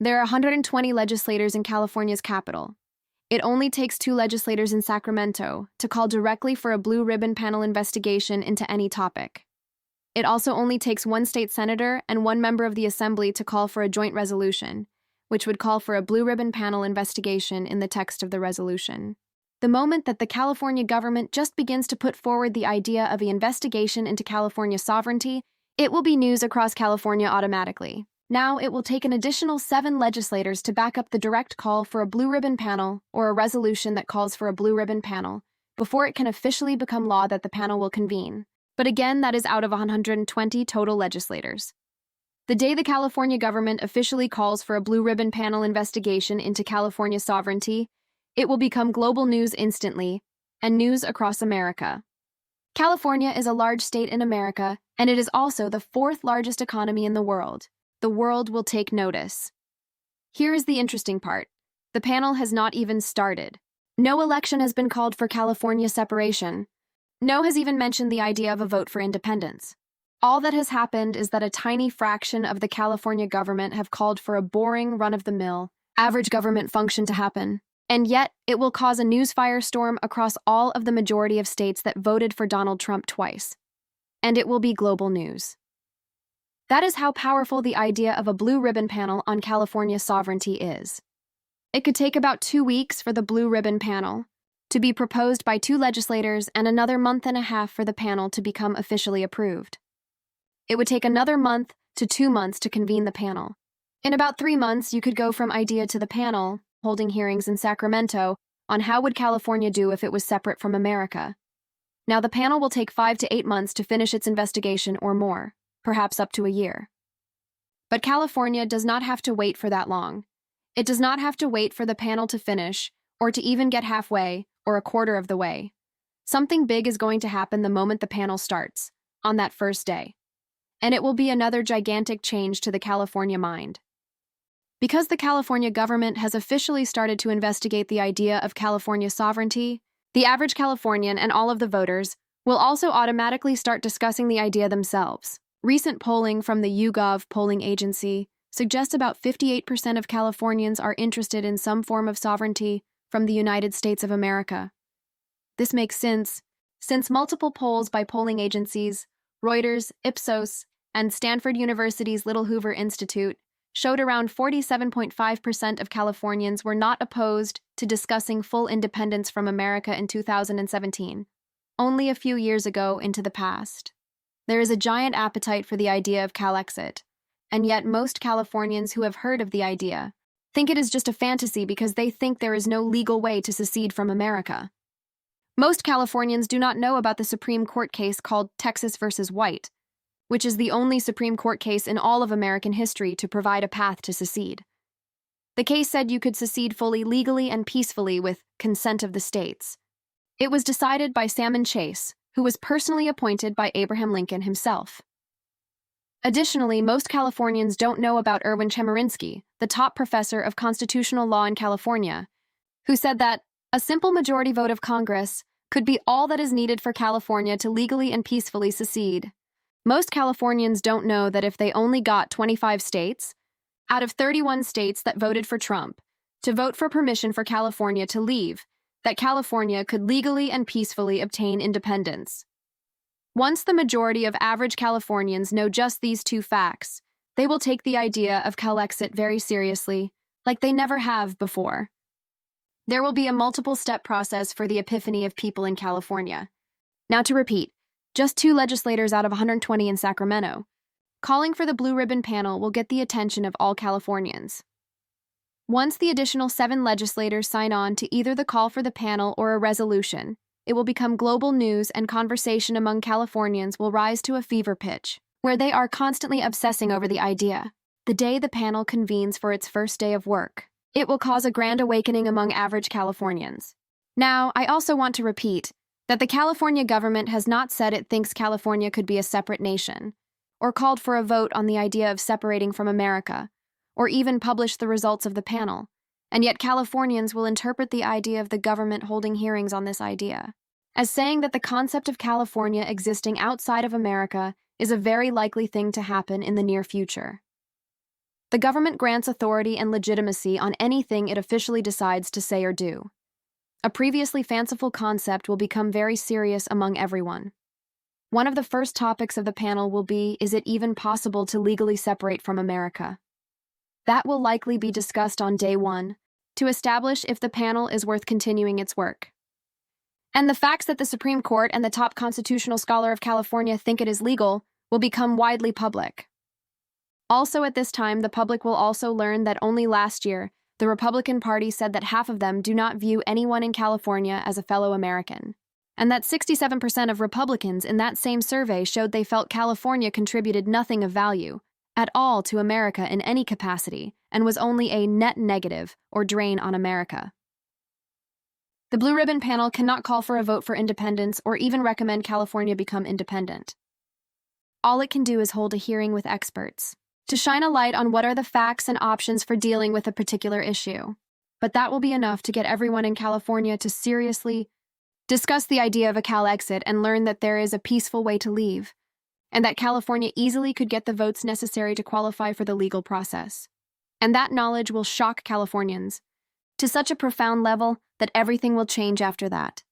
There are 120 legislators in California's capital. It only takes 2 legislators in Sacramento to call directly for a blue ribbon panel investigation into any topic. It also only takes 1 state senator and 1 member of the assembly to call for a joint resolution, which would call for a blue ribbon panel investigation in the text of the resolution. The moment that the California government just begins to put forward the idea of an investigation into California sovereignty, it will be news across California automatically. Now it will take an additional 7 legislators to back up the direct call for a blue ribbon panel or a resolution that calls for a blue ribbon panel before it can officially become law that the panel will convene. But again, that is out of 120 total legislators. The day the California government officially calls for a blue ribbon panel investigation into California sovereignty, it will become global news instantly and news across America. California is a large state in America, and it is also the 4th largest economy in the world. The world will take notice. Here is the interesting part. The panel has not even started. No election has been called for California separation. No has even mentioned the idea of a vote for independence. All that has happened is that a tiny fraction of the California government have called for a boring, run-of-the-mill, average government function to happen. And yet, it will cause a news firestorm across all of the majority of states that voted for Donald Trump twice. And it will be global news. That is how powerful the idea of a blue ribbon panel on California sovereignty is. It could take about 2 weeks for the blue ribbon panel to be proposed by 2 legislators and another month and a half for the panel to become officially approved. It would take another month to 2 months to convene the panel. In about 3 months, you could go from idea to the panel, holding hearings in Sacramento on how would California do if it was separate from America. Now, the panel will take 5 to 8 months to finish its investigation or more, perhaps up to a year. But California does not have to wait for that long. It does not have to wait for the panel to finish, or to even get halfway, or a quarter of the way. Something big is going to happen the moment the panel starts, on that first day. And it will be another gigantic change to the California mind. Because the California government has officially started to investigate the idea of California sovereignty, the average Californian and all of the voters will also automatically start discussing the idea themselves. Recent polling from the YouGov polling agency suggests about 58% of Californians are interested in some form of sovereignty from the United States of America. This makes sense, since multiple polls by polling agencies, Reuters, Ipsos, and Stanford University's Little Hoover Institute showed around 47.5% of Californians were not opposed to discussing full independence from America in 2017, only a few years ago into the past. There is a giant appetite for the idea of CalExit, and yet most Californians who have heard of the idea think it is just a fantasy because they think there is no legal way to secede from America. Most Californians do not know about the Supreme Court case called Texas versus White, which is the only Supreme Court case in all of American history to provide a path to secede. The case said you could secede fully legally and peacefully with consent of the states. It was decided by Salmon Chase, who was personally appointed by Abraham Lincoln himself. Additionally, most Californians don't know about Erwin Chemerinsky, the top professor of constitutional law in California, who said that a simple majority vote of Congress could be all that is needed for California to legally and peacefully secede. Most Californians don't know that if they only got 25 states, out of 31 states that voted for Trump, to vote for permission for California to leave, that California could legally and peacefully obtain independence. Once the majority of average Californians know just these 2 facts, they will take the idea of CalExit very seriously, like they never have before. There will be a multiple-step process for the epiphany of people in California. Now to repeat, just 2 legislators out of 120 in Sacramento. Calling for the blue ribbon panel will get the attention of all Californians. Once the additional 7 legislators sign on to either the call for the panel or a resolution, it will become global news and conversation among Californians will rise to a fever pitch, where they are constantly obsessing over the idea. The day the panel convenes for its first day of work, it will cause a grand awakening among average Californians. Now, I also want to repeat that the California government has not said it thinks California could be a separate nation, or called for a vote on the idea of separating from America, or even published the results of the panel, and yet Californians will interpret the idea of the government holding hearings on this idea as saying that the concept of California existing outside of America is a very likely thing to happen in the near future. The government grants authority and legitimacy on anything it officially decides to say or do. A previously fanciful concept will become very serious among everyone. One of the first topics of the panel will be, is it even possible to legally separate from America? That will likely be discussed on day one, to establish if the panel is worth continuing its work. And the facts that the Supreme Court and the top constitutional scholar of California think it is legal will become widely public. Also at this time, the public will also learn that only last year, the Republican Party said that half of them do not view anyone in California as a fellow American, and that 67% of Republicans in that same survey showed they felt California contributed nothing of value at all to America in any capacity and was only a net negative or drain on America. The Blue Ribbon Panel cannot call for a vote for independence or even recommend California become independent. All it can do is hold a hearing with experts to shine a light on what are the facts and options for dealing with a particular issue. But that will be enough to get everyone in California to seriously discuss the idea of a Cal exit and learn that there is a peaceful way to leave, and that California easily could get the votes necessary to qualify for the legal process. And that knowledge will shock Californians to such a profound level that everything will change after that.